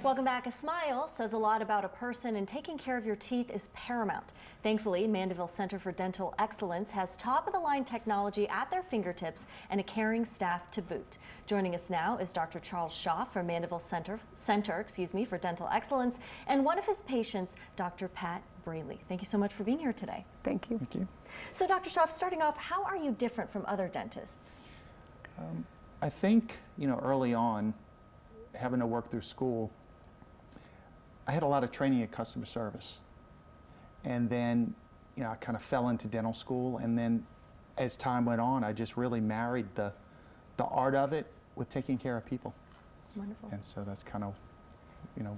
Welcome back. A smile says a lot about a person, and taking care of your teeth is paramount. Thankfully, Mandeville Center for Dental Excellence has top-of-the-line technology at their fingertips and a caring staff to boot. Joining us now is Dr. Charles Schaff from Mandeville Center for Dental Excellence, and one of his patients, Dr. Pat Braley. Thank you so much for being here today. Thank you. Thank you. So, Dr. Schaff, starting off, how are you different from other dentists? I think, early on, having to work through school, I had a lot of training in customer service. And then, I kind of fell into dental school. And then as time went on, I just really married the art of it with taking care of people. Wonderful. And so that's kind of,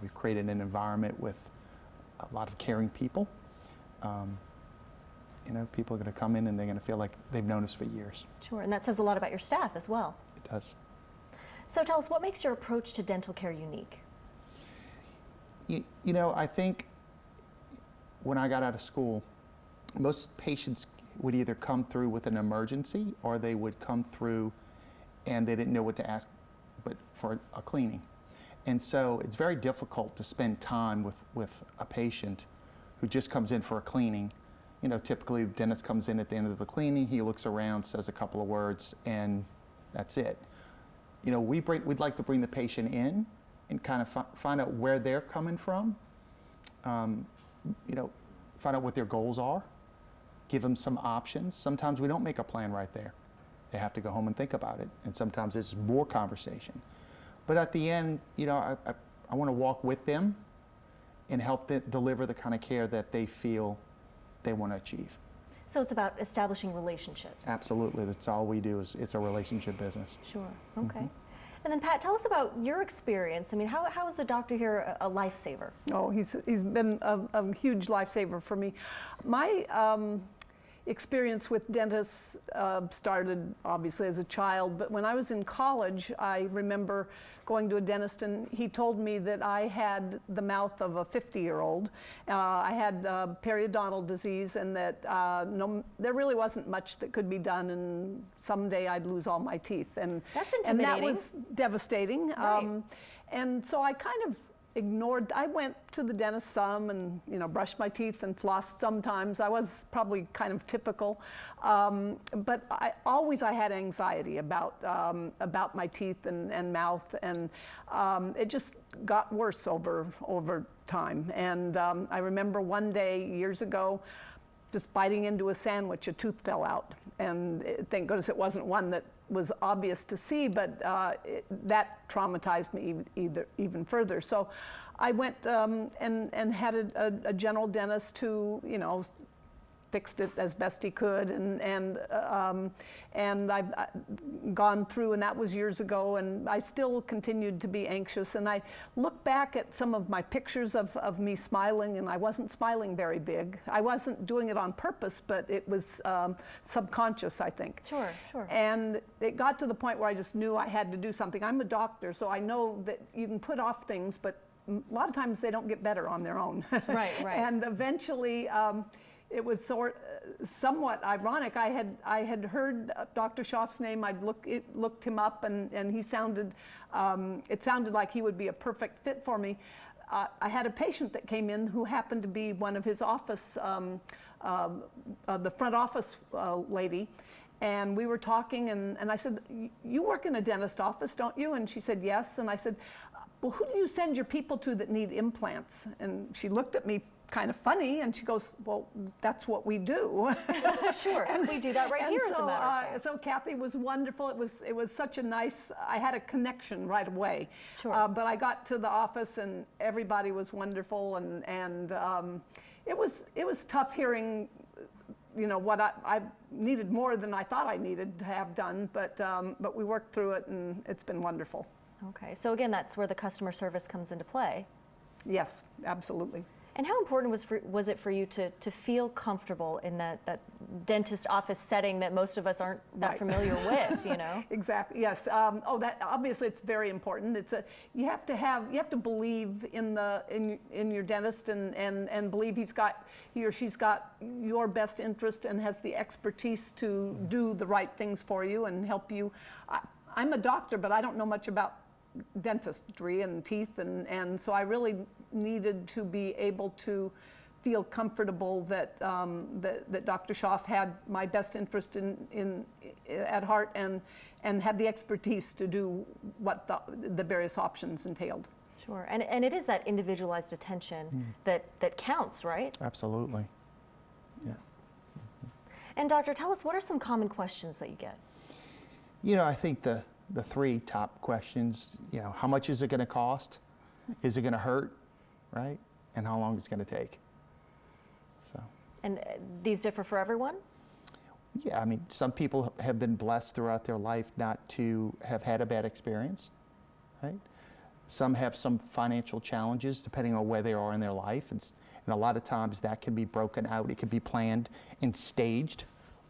we've created an environment with a lot of caring people. People are going to come in and they're going to feel like they've known us for years. Sure, and that says a lot about your staff as well. It does. So tell us, what makes your approach to dental care unique? I think when I got out of school, most patients would either come through with an emergency or they would come through and they didn't know what to ask but for a cleaning. And so it's very difficult to spend time with a patient who just comes in for a cleaning. Typically the dentist comes in at the end of the cleaning, he looks around, says a couple of words, and that's it. We'd like to bring the patient in and kind of find out where they're coming from, find out what their goals are, give them some options. Sometimes we don't make a plan right there. They have to go home and think about it, and sometimes it's more conversation. But at the end, I want to walk with them and help them deliver the kind of care that they feel they want to achieve. So it's about establishing relationships. Absolutely, that's all we do. It's a relationship business. Sure, okay. And then Pat, tell us about your experience. I mean, how is the doctor here a lifesaver? Oh, he's been a huge lifesaver for me. My experience with dentists started obviously as a child, but when I was in college, I remember going to a dentist and he told me that I had the mouth of a 50-year-old. I had periodontal disease, and that there really wasn't much that could be done, and someday I'd lose all my teeth. And that's intimidating. And that was devastating. Right. And so I kind of ignored. I went to the dentist some and brushed my teeth and flossed sometimes. I was probably kind of typical, but I had anxiety about my teeth and mouth, and it just got worse over time. And I remember one day years ago, just biting into a sandwich, a tooth fell out, and thank goodness it wasn't one that was obvious to see, but that traumatized me even further. So I went and had a general dentist who fixed it as best he could, and I've gone through, and that was years ago, and I still continued to be anxious. And I look back at some of my pictures of me smiling, and I wasn't smiling very big. I wasn't doing it on purpose, but it was subconscious, I think. Sure, sure. And it got to the point where I just knew I had to do something. I'm a doctor, so I know that you can put off things, but a lot of times they don't get better on their own. Right, right. And eventually, it was somewhat ironic. I had heard Dr. Schaff's name. I'd looked him up, and he sounded. It sounded like he would be a perfect fit for me. I had a patient that came in who happened to be one of his office, the front office lady. And we were talking, and I said, "You work in a dentist office, don't you?" And she said, "Yes." And I said, "Well, who do you send your people to that need implants?" And she looked at me kind of funny, and she goes, "Well, that's what we do." Sure, and we do that right here, as a matter of fact. So Kathy was wonderful. It was such a nice. I had a connection right away. Sure. But I got to the office, and everybody was wonderful, and it was tough hearing, what I needed more than I thought I needed to have done. But we worked through it, and it's been wonderful. Okay, so again, that's where the customer service comes into play. Yes, absolutely. And how important was it for you to feel comfortable in that dentist office setting that most of us aren't that familiar with, Exactly. Yes. That obviously it's very important. You have to believe in your dentist and believe he or she's got your best interest and has the expertise to do the right things for you and help you. I'm a doctor, but I don't know much about dentistry and teeth, and so I really needed to be able to feel comfortable that that Dr. Schaaf had my best interest at heart and had the expertise to do what the various options entailed. Sure, and it is that individualized attention that counts, right? Absolutely. Yes. And doctor, tell us, what are some common questions that you get? You know, I think the three top questions, you know, how much is it going to cost? Is it going to hurt, right? And how long is it going to take? So. And these differ for everyone? Yeah, I mean, some people have been blessed throughout their life not to have had a bad experience, right? Some have some financial challenges depending on where they are in their life, and a lot of times that can be broken out. It can be planned and staged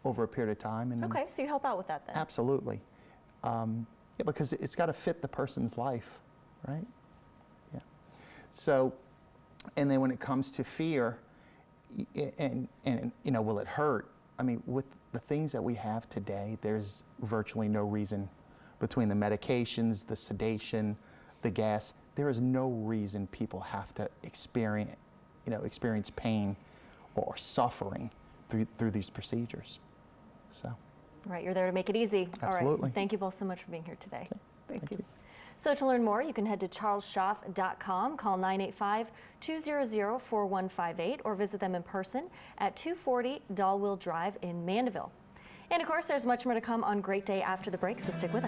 over a period of time. And okay, so you help out with that then? Absolutely. Yeah, because it's got to fit the person's life, right? Yeah. So, and then when it comes to fear, and you know, will it hurt? I mean, with the things that we have today, there's virtually no reason between the medications, the sedation, the gas. There is no reason people have to experience pain or suffering through these procedures. So. Right, you're there to make it easy. Absolutely. All right, thank you both so much for being here today. Okay. Thank you. So to learn more, you can head to charlesschaaf.com, call 985-200-4158, or visit them in person at 240 Dahlwheel Drive in Mandeville. And of course, there's much more to come on Great Day after the break, so stick with us.